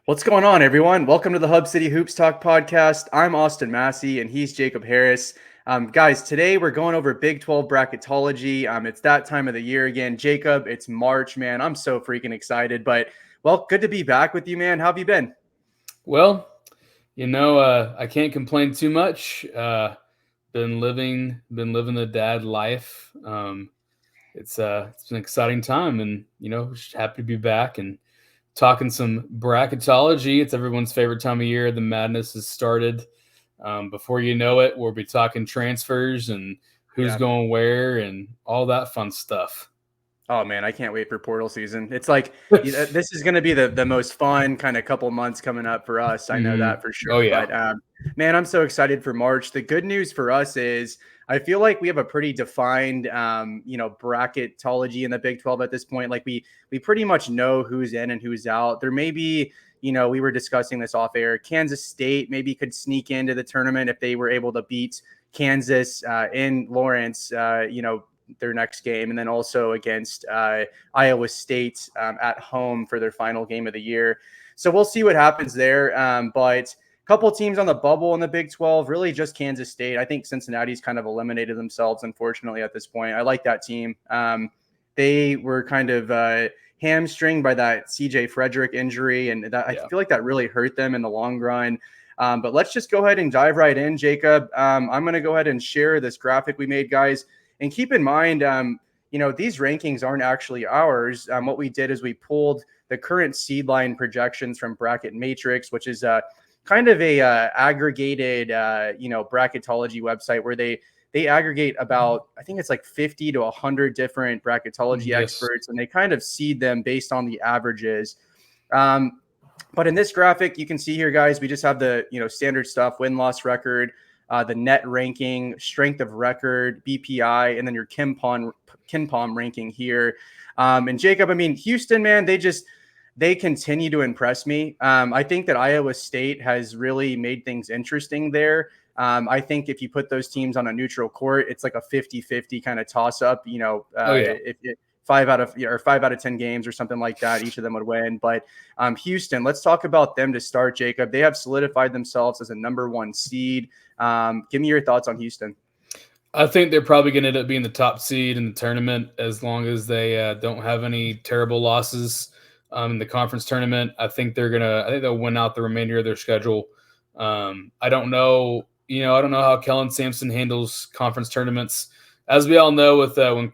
What's going on, everyone? Welcome to the Hub City Hoops Talk podcast. I'm Austin Massey, and he's Jacob Harris. Guys, today we're going over Big 12 bracketology. It's that time of the year again. Jacob, it's March, man. I'm so freaking excited. But, well, good to be back with you, man. How have you been? Well, I can't complain too much. Been living the dad life. It's an exciting time, and just happy to be back and talking some bracketology. It's everyone's favorite time of year. The madness has started. Before you know it, we'll be talking transfers and who's going where and all that fun stuff. Oh, man, I can't wait for portal season. It's like this is going to be the most fun kind of couple months coming up for us. I know that for sure. Oh, yeah. But, man, I'm so excited for March. The good news for us is I feel like we have a pretty defined, bracketology in the Big 12 at this point. Like we pretty much know who's in and who's out. There may be, we were discussing this off air. Kansas State maybe could sneak into the tournament if they were able to beat Kansas in Lawrence, their next game, and then also against Iowa State at home for their final game of the year. So we'll see what happens there. But a couple teams on the bubble in the Big 12, really just Kansas State. I think Cincinnati's kind of eliminated themselves, unfortunately, at this point. I like that team. They were kind of hamstringed by that CJ Frederick injury, and I feel like that really hurt them in the long run. But let's just go ahead and dive right in, Jacob. I'm going to go ahead and share this graphic we made, guys. And keep in mind, these rankings aren't actually ours. What we did is we pulled the current seed line projections from Bracket Matrix, which is kind of a aggregated, bracketology website where they aggregate about, I think it's like 50 to 100 different bracketology experts, and they kind of seed them based on the averages. But in this graphic, you can see here, guys, we just have the, standard stuff, win-loss record, the net ranking, strength of record, BPI, and then your KenPom ranking here. And Jacob, I mean, Houston, man, they continue to impress me. I think that Iowa State has really made things interesting there. I think if you put those teams on a neutral court, it's like a 50-50 kind of toss up, if 5 out of 10 games or something like that, each of them would win. But Houston, let's talk about them to start, Jacob. They have solidified themselves as a number 1 seed. Give me your thoughts on Houston. I think they're probably going to end up being the top seed in the tournament as long as they don't have any terrible losses in the conference tournament. I think they'll win out the remainder of their schedule. I don't know how Kellen Sampson handles conference tournaments. As we all know,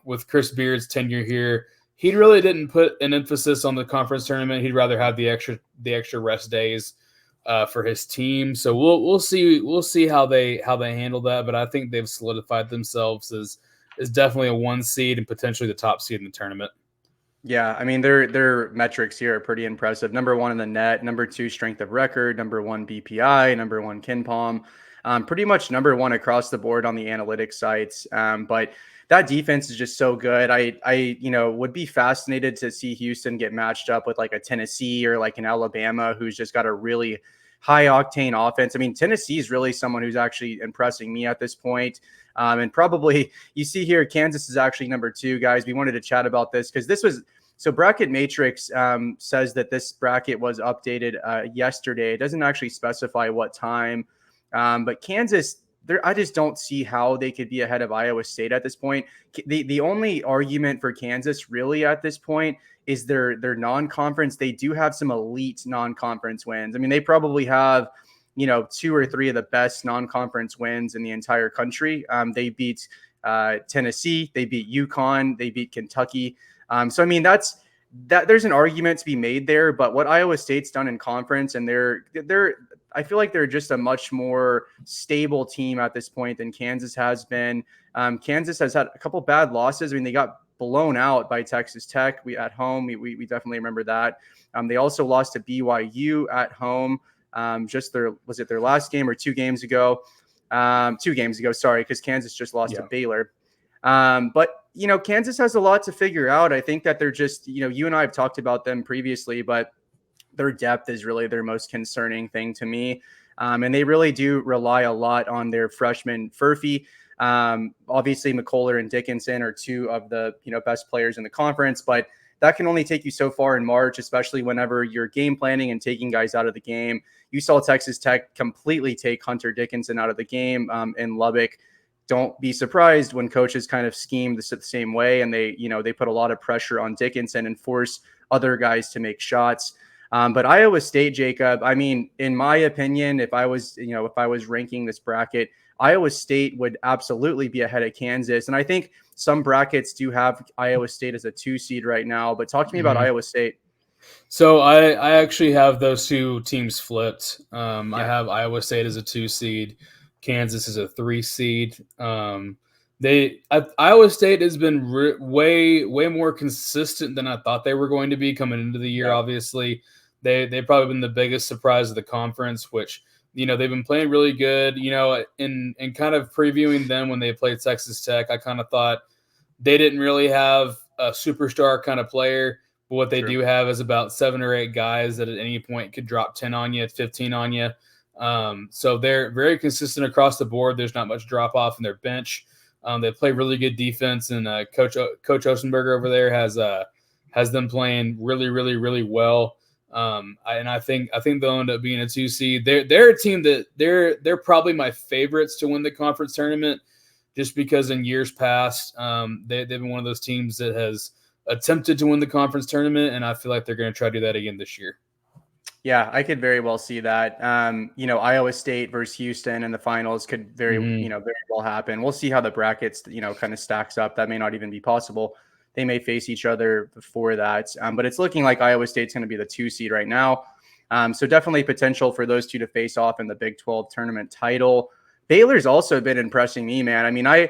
with Chris Beard's tenure here, he really didn't put an emphasis on the conference tournament. He'd rather have the extra rest days for his team. So we'll see how they handle that. But I think they've solidified themselves as definitely a 1 seed and potentially the top seed in the tournament. Yeah, I mean their metrics here are pretty impressive. Number 1 in the net, number 2 strength of record, number 1 BPI, number 1 KenPom. Pretty much number 1 across the board on the analytics sites. But that defense is just so good. I would be fascinated to see Houston get matched up with like a Tennessee or like an Alabama who's just got a really high octane offense. I mean, Tennessee is really someone who's actually impressing me at this point. And probably you see here, Kansas is actually number 2, guys. We wanted to chat about this because so Bracket Matrix says that this bracket was updated yesterday. It doesn't actually specify what time. But Kansas, I just don't see how they could be ahead of Iowa State at this point. The only argument for Kansas really at this point is their non-conference. They do have some elite non-conference wins. I mean, they probably have, 2 or 3 of the best non-conference wins in the entire country. They beat Tennessee, they beat UConn, they beat Kentucky. So I mean, there's an argument to be made there. But what Iowa State's done in conference, and I feel like they're just a much more stable team at this point than Kansas has been. Kansas has had a couple bad losses. I mean, they got blown out by Texas Tech. We definitely remember that. They also lost to BYU at home. Was it their last game or 2 games ago? 2 games ago, sorry, because Kansas just lost to Baylor. But Kansas has a lot to figure out. I think that they're just, you and I have talked about them previously, but their depth is really their most concerning thing to me. And they really do rely a lot on their freshman Furphy. Obviously, McCullough and Dickinson are 2 of the best players in the conference, but that can only take you so far in March, especially whenever you're game planning and taking guys out of the game. You saw Texas Tech completely take Hunter Dickinson out of the game in Lubbock. Don't be surprised when coaches kind of scheme the same way, and they put a lot of pressure on Dickinson and force other guys to make shots. But Iowa State, Jacob, I mean, in my opinion, if I was ranking this bracket, Iowa State would absolutely be ahead of Kansas. And I think some brackets do have Iowa State as a 2 seed right now. But talk to me about Iowa State. So I actually have those two teams flipped. I have Iowa State as a 2 seed, Kansas as a 3 seed. Iowa State has been way more consistent than I thought they were going to be coming into the year. Obviously, they've probably been the biggest surprise of the conference, which they've been playing really good. In kind of previewing them when they played Texas Tech, I kind of thought they didn't really have a superstar kind of player. But what they do have is about 7 or 8 guys that at any point could drop 10 on you, 15 on you. So they're very consistent across the board. There's not much drop off in their bench. They play really good defense, and Coach Osenberger over there has them playing really well. And I think they'll end up being a 2 seed. They're a team that they're probably my favorites to win the conference tournament, just because in years past they've been one of those teams that has attempted to win the conference tournament, and I feel like they're going to try to do that again this year. Yeah, I could very well see that. Iowa State versus Houston in the finals could very well happen. We'll see how the brackets, kind of stacks up. That may not even be possible. They may face each other before that. But it's looking like Iowa State's going to be the 2 seed right now. So definitely potential for those two to face off in the Big 12 tournament title. Baylor's also been impressing me, man. I mean, I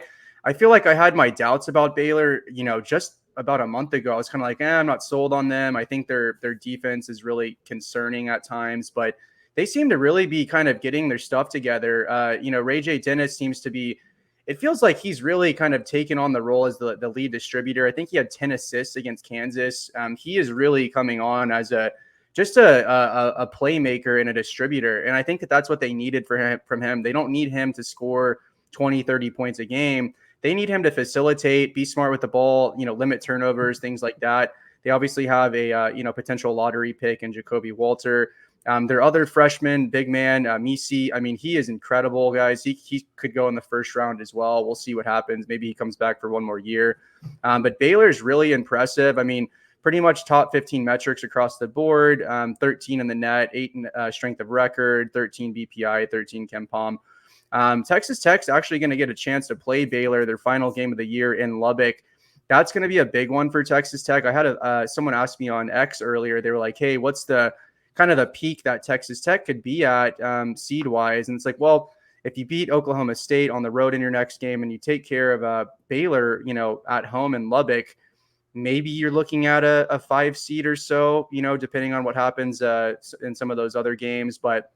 feel like I had my doubts about Baylor, just about a month ago. I was kind of like, I'm not sold on them. I think their defense is really concerning at times, but they seem to really be kind of getting their stuff together. Ray J. Dennis seems to be, it feels like he's really kind of taken on the role as the lead distributor. I think he had 10 assists against Kansas. He is really coming on as a playmaker and a distributor. And I think that's what they needed from him. They don't need him to score 20, 30 points a game. They need him to facilitate, be smart with the ball, limit turnovers, things like that. They obviously have a, potential lottery pick in Jacoby Walter. Their other freshman, big man, Misi, I mean, he is incredible, guys. He could go in the first round as well. We'll see what happens. Maybe he comes back for one more year. But Baylor's really impressive. I mean, pretty much top 15 metrics across the board, 13 in the net, 8 in strength of record, 13 BPI, 13 KenPom. Texas Tech's actually going to get a chance to play Baylor, their final game of the year in Lubbock. That's going to be a big one for Texas Tech. I had someone ask me on X earlier. They were like, hey, what's the kind of the peak that Texas Tech could be at seed-wise? And it's like, well, if you beat Oklahoma State on the road in your next game and you take care of Baylor, at home in Lubbock, maybe you're looking at a 5 seed or so, depending on what happens in some of those other games. But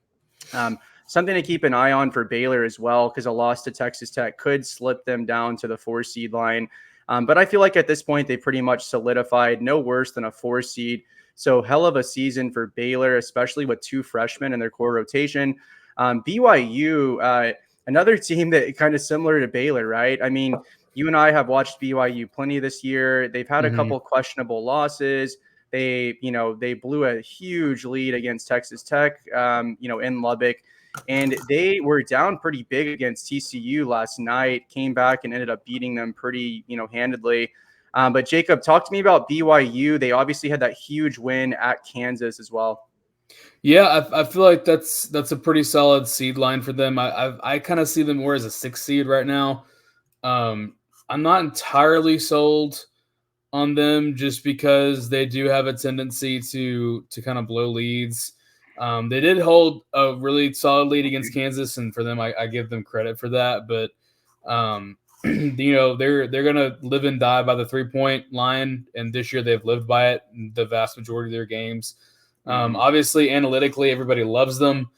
something to keep an eye on for Baylor as well, because a loss to Texas Tech could slip them down to the 4 seed line. But I feel like at this point, they pretty much solidified no worse than a 4 seed. So hell of a season for Baylor, especially with 2 freshmen in their core rotation. BYU, another team that kind of similar to Baylor, right? I mean, you and I have watched BYU plenty this year. They've had a couple questionable losses. They blew a huge lead against Texas Tech, in Lubbock. And they were down pretty big against TCU last night, came back and ended up beating them pretty, handedly. But Jacob, talk to me about BYU. They obviously had that huge win at Kansas as well. Yeah, I feel like that's a pretty solid seed line for them. I kind of see them more as a 6 seed right now. I'm not entirely sold on them just because they do have a tendency to kind of blow leads. They did hold a really solid lead against Kansas, and for them, I give them credit for that. But they're gonna live and die by the 3-point line, and this year they've lived by it in the vast majority of their games. Obviously, analytically, everybody loves them.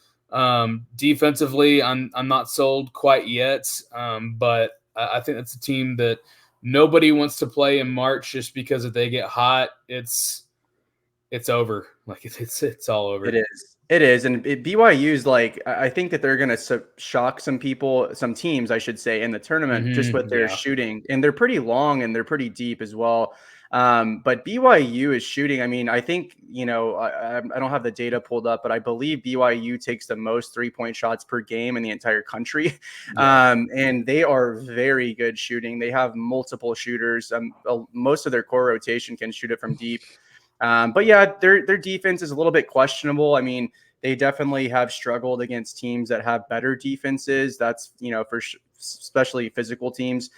Defensively, I'm not sold quite yet, but I think that's a team that nobody wants to play in March just because if they get hot, it's over. Like it's all over. It is. And BYU's like, I think that they're going to shock some teams, I should say, in the tournament just with their shooting. And they're pretty long and they're pretty deep as well. But BYU is shooting. I mean, I think, I don't have the data pulled up, but I believe BYU takes the most 3-point shots per game in the entire country. Yeah. And they are very good shooting. They have multiple shooters. Most of their core rotation can shoot it from deep. But yeah, their defense is a little bit questionable. I mean, they definitely have struggled against teams that have better defenses. That's, especially physical teams.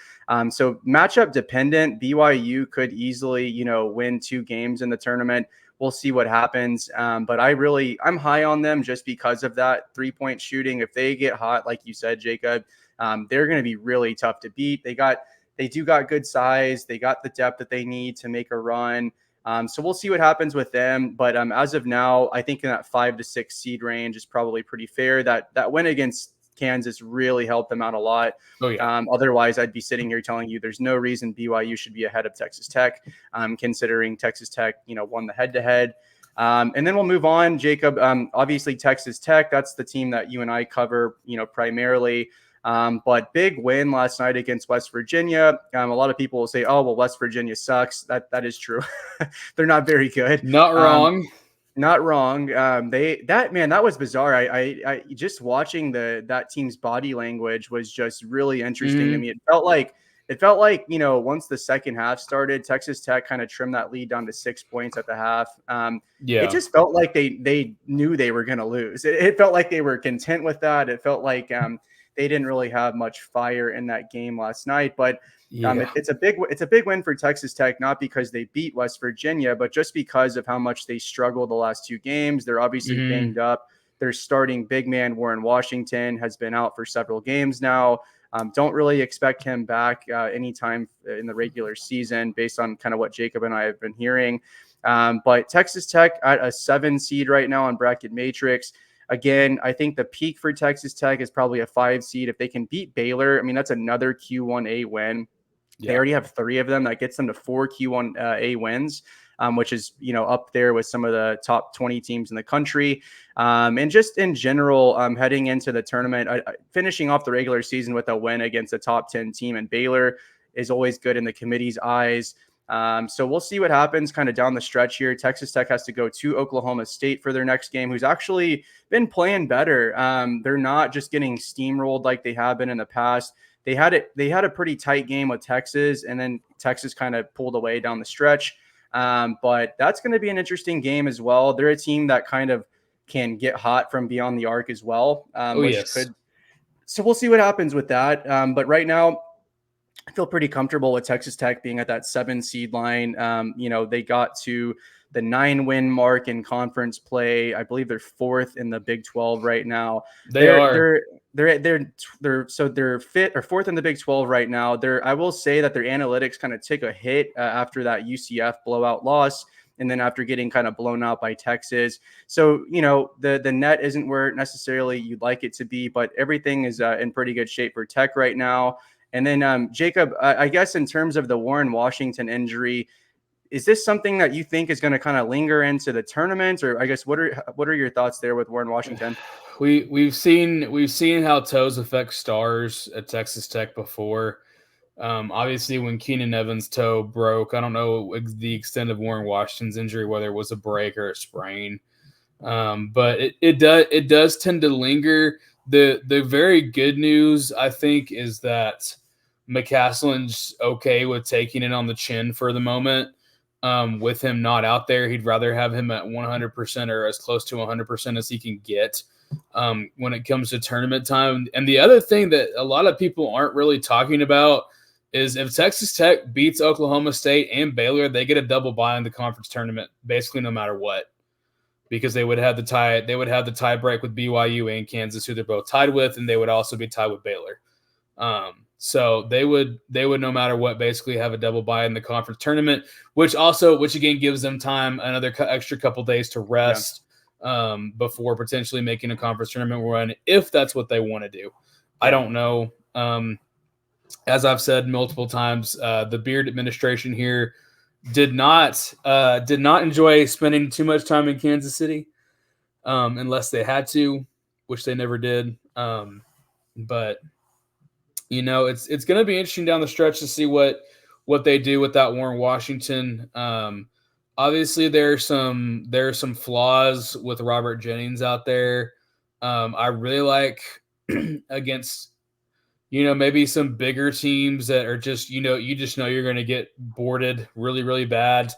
So matchup dependent, BYU could easily, win 2 games in the tournament. We'll see what happens. But I'm high on them just because of that 3-point shooting. If they get hot, like you said, Jacob, they're going to be really tough to beat. They do got good size. They got the depth that they need to make a run. So we'll see what happens with them. But as of now, I think in that 5 to 6 seed range is probably pretty fair. That win against Kansas really helped them out a lot. Oh, yeah. Otherwise, I'd be sitting here telling you there's no reason BYU should be ahead of Texas Tech, considering Texas Tech, won the head-to-head. And then we'll move on, Jacob. Obviously, Texas Tech, that's the team that you and I cover, primarily. But big win last night against West Virginia. A lot of people will say, "Oh, well, West Virginia sucks." That is true. They're not very good. Not wrong. Not wrong. That was bizarre. I just watching that team's body language was just really interesting to me. It felt like once the second half started, Texas Tech kind of trimmed that lead down to 6 points at the half. It just felt like they knew they were going to lose. It felt like they were content with that. It felt like they didn't really have much fire in that game last night, but it's a big win for Texas Tech, not because they beat West Virginia, but just because of how much they struggled the last 2 games. They're obviously banged up. Their starting big man, Warren Washington, has been out for several games now. Don't really expect him back anytime in the regular season based on kind of what Jacob and I have been hearing. But Texas Tech at a 7 seed right now on Bracket Matrix. Again, I think the peak for Texas Tech is probably a 5 seed. If they can beat Baylor, I mean, that's another Q1A win. Yeah. They already have 3 of them. That gets them to 4 Q1A wins, which is, up there with some of the top 20 teams in the country. And just in general, heading into the tournament, finishing off the regular season with a win against a top 10 team in Baylor is always good in the committee's eyes. So we'll see what happens kind of down the stretch here. Texas Tech has to go to Oklahoma State for their next game, who's actually been playing better. They're not just getting steamrolled like they have been in the past. They had a pretty tight game with Texas, and then Texas kind of pulled away down the stretch. But that's going to be an interesting game as well. They're a team that kind of can get hot from beyond the arc as well. So we'll see what happens with that. But right now, I feel pretty comfortable with Texas Tech being at that 7 seed line. They got to the 9-win mark in conference play. I believe they're 4th in the Big 12 right now. They're 4th in the Big 12 right now. I will say that their analytics kind of took a hit after that UCF blowout loss, and then after getting kind of blown out by Texas. So, the net isn't where necessarily you'd like it to be, but everything is in pretty good shape for Tech right now. And then, Jacob, I guess in terms of the Warren Washington injury, is this something that you think is going to kind of linger into the tournament, or I guess what are your thoughts there with Warren Washington? We've seen how toes affect stars at Texas Tech before. Obviously, when Keenan Evans' toe broke, I don't know the extent of Warren Washington's injury, whether it was a break or a sprain, but it does tend to linger. The very good news, I think, is that McCaslin's okay with taking it on the chin for the moment. With him not out there, he'd rather have him at 100% or as close to 100% as he can get when it comes to tournament time. And the other thing that a lot of people aren't really talking about is if Texas Tech beats Oklahoma State and Baylor, they get a double bye in the conference tournament, basically no matter what, because they would have the tie. They would have the tie break with BYU and Kansas, who they're both tied with, and they would also be tied with Baylor. So they would no matter what basically have a double bye in the conference tournament, which again gives them time, another extra couple days to rest before potentially making a conference tournament run, if that's what they want to do. Yeah. I don't know. As I've said multiple times, the Beard administration here did not enjoy spending too much time in Kansas City, unless they had to, which they never did. But it's going to be interesting down the stretch to see what what they do without Warren Washington. Obviously, there are some flaws with Robert Jennings out there. I really like against maybe some bigger teams that are just you just know you're going to get boarded really really bad.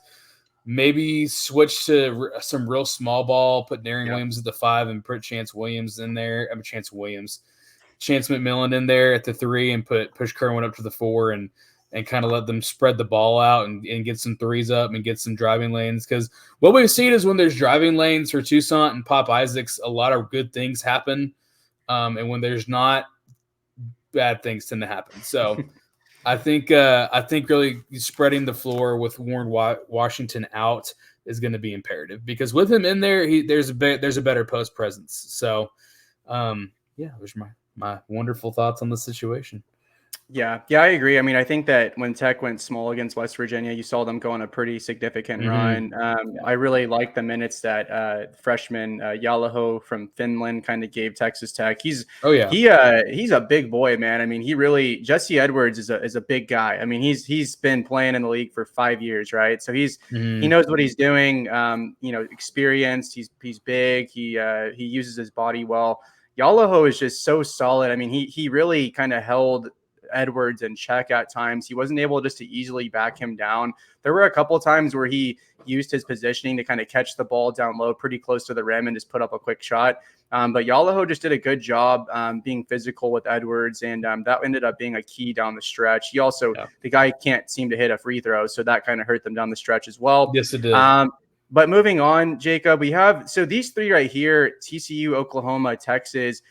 Maybe switch to some real small ball. Put Darren Williams at the 5 and put Chance Williams in there. Chance McMillan in there at the 3 and push Kerwin up to the 4 and kind of let them spread the ball out and get some threes up and get some driving lanes. Because what we've seen is when there's driving lanes for Toussaint and Pop Isaacs, a lot of good things happen. And when there's not, bad things tend to happen. So I think really spreading the floor with Warren Washington out is going to be imperative, because with him in there, there's a better post presence. So those are my wonderful thoughts on the situation. Yeah, I agree. I mean, I think that when Tech went small against West Virginia, you saw them go on a pretty significant run. I really like the minutes that freshman Yalaho from Finland kind of gave Texas Tech. He's a big boy, man. I mean, Jesse Edwards is a big guy. I mean, he's been playing in the league for 5 years, right? So he knows what he's doing. Experienced. He's big. He uses his body well. Yalaho is just so solid. I mean, he really kind of held Edwards in check at times. He wasn't able just to easily back him down. There were a couple of times where he used his positioning to kind of catch the ball down low pretty close to the rim and just put up a quick shot. But Yalaho just did a good job being physical with Edwards, and that ended up being a key down the stretch. He also, the guy can't seem to hit a free throw, so that kind of hurt them down the stretch as well. Yes, it did. But moving on, Jacob, we have these 3 right here: TCU, Oklahoma, Texas.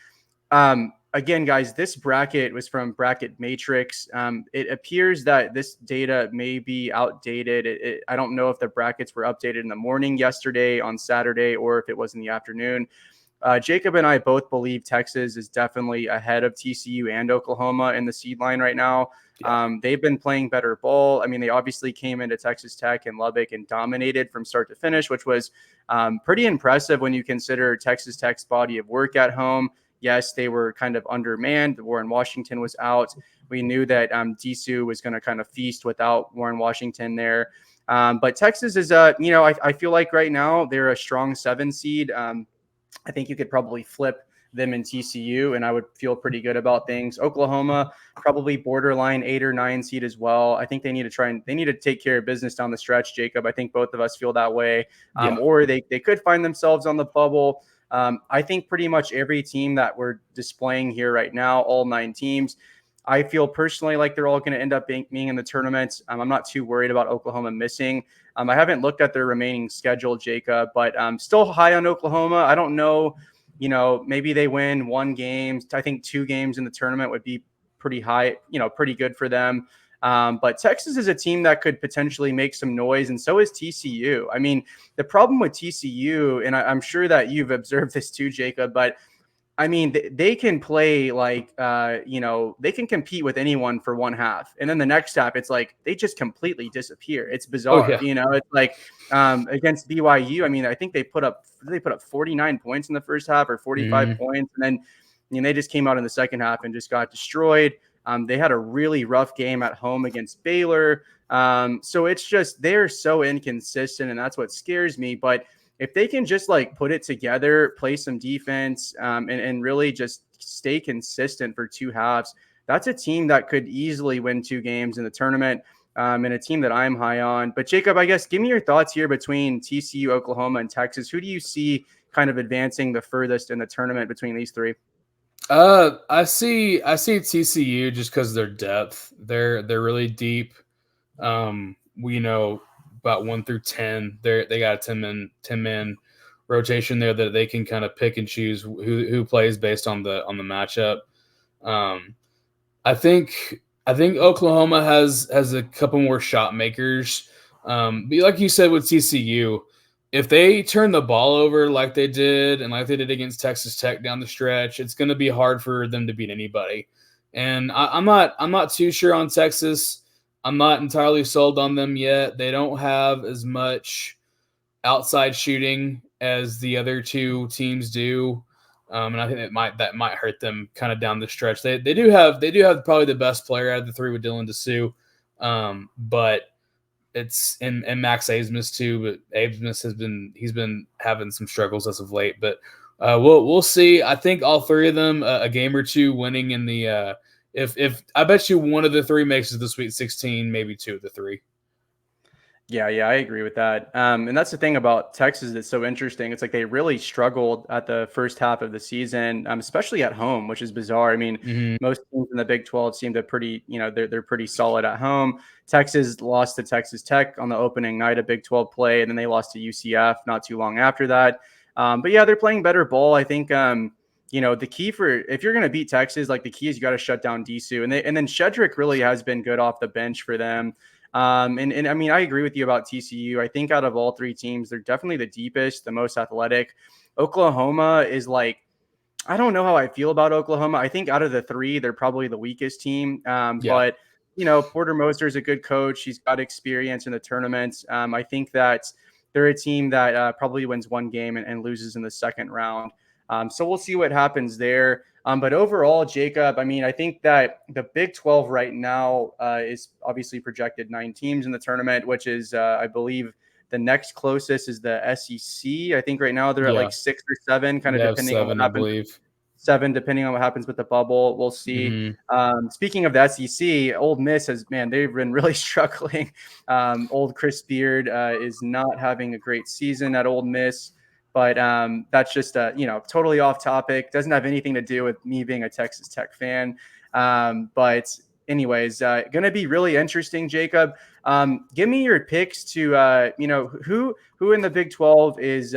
Again, guys, this bracket was from Bracket Matrix. It appears that this data may be outdated. I don't know if the brackets were updated in the morning yesterday on Saturday or if it was in the afternoon. Jacob and I both believe Texas is definitely ahead of TCU and Oklahoma in the seed line right now. They've been playing better ball. I mean, they obviously came into Texas Tech and Lubbock and dominated from start to finish, which was pretty impressive when you consider Texas Tech's body of work at home. Yes, they were kind of undermanned. Warren Washington was out. We knew that Disu was going to kind of feast without Warren Washington there. But Texas is, I feel like right now they're a strong 7 seed. I think you could probably flip them in TCU, and I would feel pretty good about things. Oklahoma, probably borderline 8 or 9 seed as well. I think they need to take care of business down the stretch, Jacob. I think both of us feel that way. Or they could find themselves on the bubble. I think pretty much every team that we're displaying here right now, all 9 teams, I feel personally like they're all going to end up being in the tournament. I'm not too worried about Oklahoma missing. I haven't looked at their remaining schedule, Jacob, but I'm still high on Oklahoma. I don't know, maybe they win 1 game. I think 2 games in the tournament would be pretty high, pretty good for them. But Texas is a team that could potentially make some noise, and so is TCU. I mean, the problem with TCU, and I'm sure that you've observed this too, Jacob, but I mean, they can play like, they can compete with anyone for 1 half. And then the next half, it's like they just completely disappear. It's bizarre. It's like against BYU. I mean, I think they put up 49 points in the first half or 45 points. And then they just came out in the second half and just got destroyed. They had a really rough game at home against Baylor. So it's just, they're so inconsistent, and that's what scares me. But if they can just put it together, play some defense, and really just stay consistent for 2 halves, that's a team that could easily win 2 games in the tournament, and a team that I'm high on. But Jacob, I guess, give me your thoughts here between TCU, Oklahoma, and Texas. Who do you see kind of advancing the furthest in the tournament between these 3? I see TCU just because of their depth. They're really deep. We know about 1 through 10. They got a 10-man rotation there that they can kind of pick and choose who plays based on the matchup. I think Oklahoma has a couple more shot makers. But like you said with TCU, if they turn the ball over like they did and like they did against Texas Tech down the stretch, it's going to be hard for them to beat anybody. And I'm not too sure on Texas. I'm not entirely sold on them yet. They don't have as much outside shooting as the other 2 teams do, and I think that might hurt them kind of down the stretch. They do have probably the best player out of the 3 with Dylan Disu. But it's and Max Abmas too, but Abmas he's been having some struggles as of late. But we'll see. I think all three of them a game or two winning in the if I bet you one of the three makes it to the Sweet 16, maybe two of the three. Yeah, I agree with that. And that's the thing about Texas that's so interesting. It's like they really struggled at the first half of the season, especially at home, which is bizarre. I mean, Mm-hmm. most teams in the Big 12 seem to they're pretty solid at home. Texas lost to Texas Tech on the opening night of Big 12 play, and then they lost to UCF not too long after that. But yeah, they're playing better ball. I think the key for if you're going to beat Texas, like the key is you got to shut down Disu, and then Shedrick really has been good off the bench for them. And I mean, I agree with you about TCU. I think out of all three teams, they're definitely the deepest, the most athletic. Oklahoma is like, I don't know how I feel about Oklahoma. I think out of the three, they're probably the weakest team. Yeah. But, Porter Moser is a good coach. He's got experience in the tournaments. I think that they're a team that probably wins one game and loses in the second round. So we'll see what happens there. But overall, Jacob, I mean, I think that the Big 12 right now is obviously projected 9 teams in the tournament, which is, I believe, the next closest is the SEC. I think right now they're at like 6 or 7, kind of depending on what happens. I believe. 7, depending on what happens with the bubble. We'll see. Mm-hmm. Speaking of the SEC, Ole Miss they've been really struggling. Old Chris Beard is not having a great season at Ole Miss. But that's just, totally off topic. Doesn't have anything to do with me being a Texas Tech fan. But anyways, going to be really interesting, Jacob. Give me your picks to, who in the Big 12 is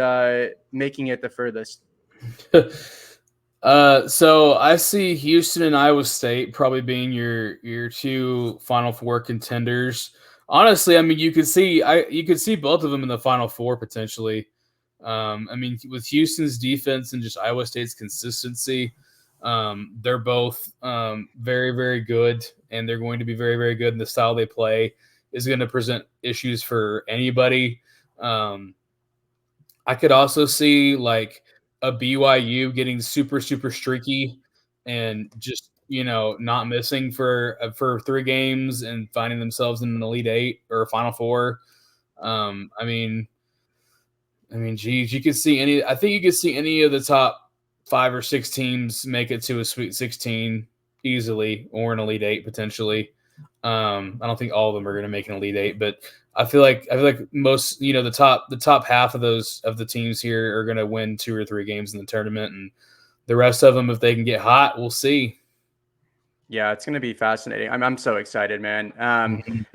making it the furthest. So I see Houston and Iowa State probably being your two Final Four contenders. Honestly, I mean, you could see both of them in the Final Four potentially. I mean, with Houston's defense and just Iowa State's consistency, they're both very, very good, and they're going to be very, very good. And the style they play is going to present issues for anybody. I could also see like a BYU getting super, super streaky and just not missing for 3 games and finding themselves in an Elite Eight or a Final Four. Geez, you could see any. I think you could see any of the top 5 or 6 teams make it to a Sweet 16 easily, or an Elite Eight potentially. I don't think all of them are going to make an Elite Eight, but I feel like most, the top half of the teams here are going to win 2 or 3 games in the tournament, and the rest of them, if they can get hot, we'll see. Yeah, it's going to be fascinating. I'm so excited, man.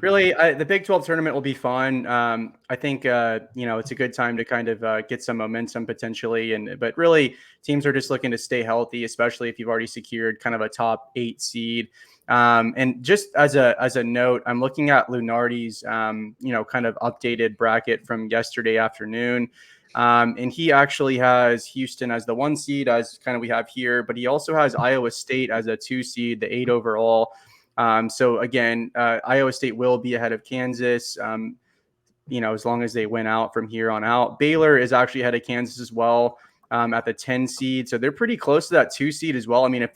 Really, the Big 12 tournament will be fun. I think, it's a good time to kind of get some momentum potentially. But really, teams are just looking to stay healthy, especially if you've already secured kind of a top 8 seed. And just as a note, I'm looking at Lunardi's, kind of updated bracket from yesterday afternoon. And he actually has Houston as the 1 seed, as kind of we have here, but he also has Iowa State as a 2 seed, the 8 overall. So again, Iowa State will be ahead of Kansas, as long as they win out from here on out. Baylor is actually ahead of Kansas as well, at the 10 seed. So they're pretty close to that 2 seed as well. I mean, if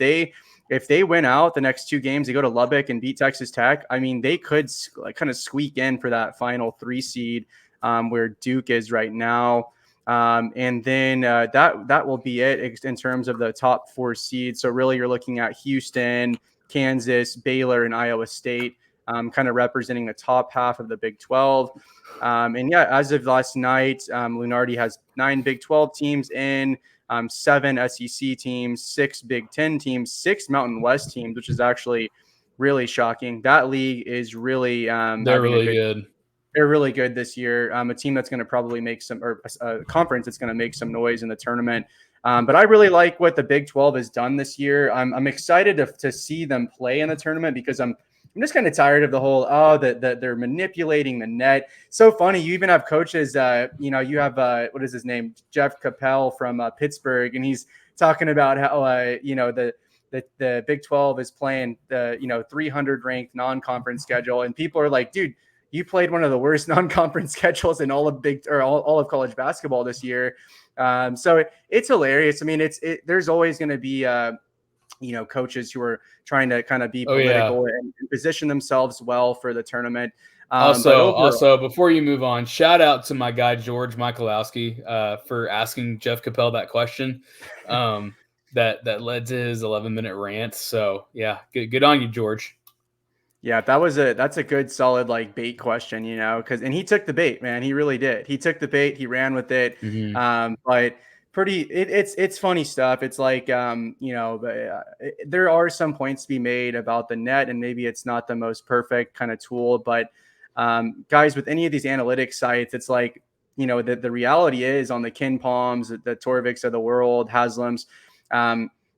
they win out the next 2 games, they go to Lubbock and beat Texas Tech. I mean, they could kind of squeak in for that final 3 seed, where Duke is right now. And then that will be it in terms of the top 4 seeds. So really you're looking at Houston, Kansas, Baylor, and Iowa State, kind of representing the top half of the Big 12. And yeah, as of last night, Lunardi has 9 Big 12 teams in, 7 SEC teams, 6 Big 10 teams, 6 Mountain West teams, which is actually really shocking. That league is really they're really good. They're really good this year. A team that's going to probably make or a conference that's going to make some noise in the tournament. But I really like what the Big 12 has done this year. I'm excited to see them play in the tournament because I'm just kind of tired of the whole, that they're manipulating the net. So funny. You even have coaches, you have, what is his name? Jeff Capel from Pittsburgh. And he's talking about how, the Big 12 is playing the, 300 ranked non-conference schedule. And people are like, dude, you played one of the worst non-conference schedules in all of college basketball this year. So it's hilarious. I mean, there's always going to be, coaches who are trying to kind of be Oh yeah. political and position themselves well for the tournament. But Also, overall, before you move on, shout out to my guy George Michalowski for asking Jeff Capel that question that led to his 11-minute rant. So yeah, good on you, George. yeah, that's a good solid like bait question, and he took the bait, man. He really did. He took the bait, he ran with it. Mm-hmm. But it's funny stuff. It's like there are some points to be made about the net, and maybe it's not the most perfect kind of tool, but guys, with any of these analytics sites, it's like the reality is on the Kin Palms, the Torviks of the world, Haslams.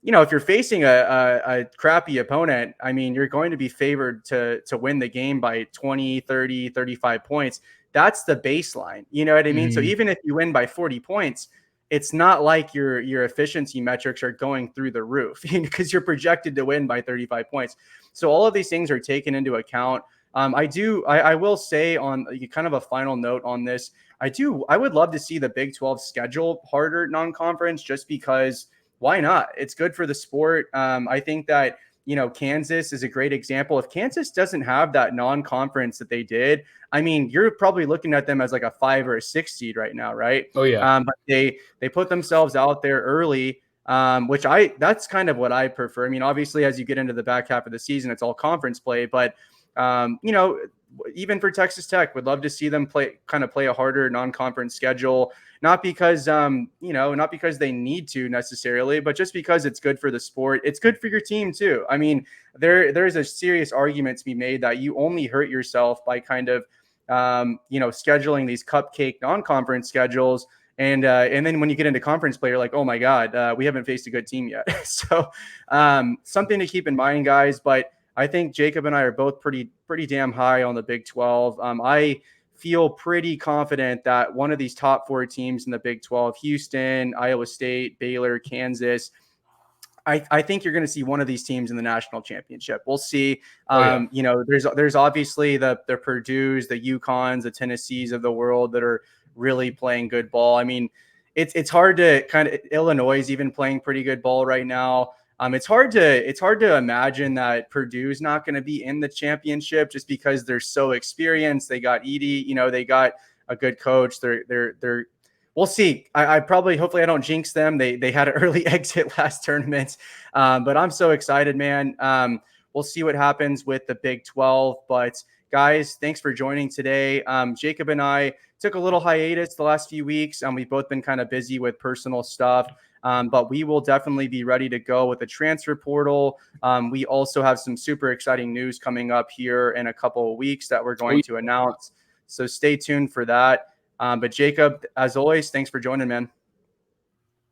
If you're facing a crappy opponent, I mean, you're going to be favored to win the game by 20, 30, 35 points. That's the baseline. You know what I mean? Mm-hmm. So even if you win by 40 points, it's not like your efficiency metrics are going through the roof because you're projected to win by 35 points. So all of these things are taken into account. I will say on kind of a final note on this, I would love to see the Big 12 schedule harder non-conference just because why not? It's good for the sport. I think that, Kansas is a great example. If Kansas doesn't have that non-conference that they did, I mean, you're probably looking at them as like a 5 or a 6 seed right now, right? Oh yeah. But they put themselves out there early, that's kind of what I prefer. I mean, obviously, as you get into the back half of the season, it's all conference play, but even for Texas Tech, would love to see them play a harder non-conference schedule. Not because, not because they need to necessarily, but just because it's good for the sport. It's good for your team too. I mean, there's a serious argument to be made that you only hurt yourself by kind of, scheduling these cupcake non-conference schedules. And then when you get into conference play, you're like, oh my God, we haven't faced a good team yet. So something to keep in mind, guys. But I think Jacob and I are both pretty damn high on the Big 12. I feel pretty confident that one of these top 4 teams in the Big 12, Houston, Iowa State, Baylor, Kansas, I think you're going to see one of these teams in the national championship. We'll see. There's obviously the Purdue's, the UConns, the Tennessees of the world that are really playing good ball. I mean, it's hard to Illinois is even playing pretty good ball right now. It's hard to imagine that Purdue's not going to be in the championship just because they're so experienced. They got Edie, they got a good coach. We'll see. Hopefully I don't jinx them. They had an early exit last tournament, but I'm so excited, man. We'll see what happens with the Big 12. But guys, thanks for joining today. Jacob and I took a little hiatus the last few weeks. We've both been kind of busy with personal stuff. But we will definitely be ready to go with the transfer portal. We also have some super exciting news coming up here in a couple of weeks that we're going to announce. So stay tuned for that. But Jacob, as always, thanks for joining, man.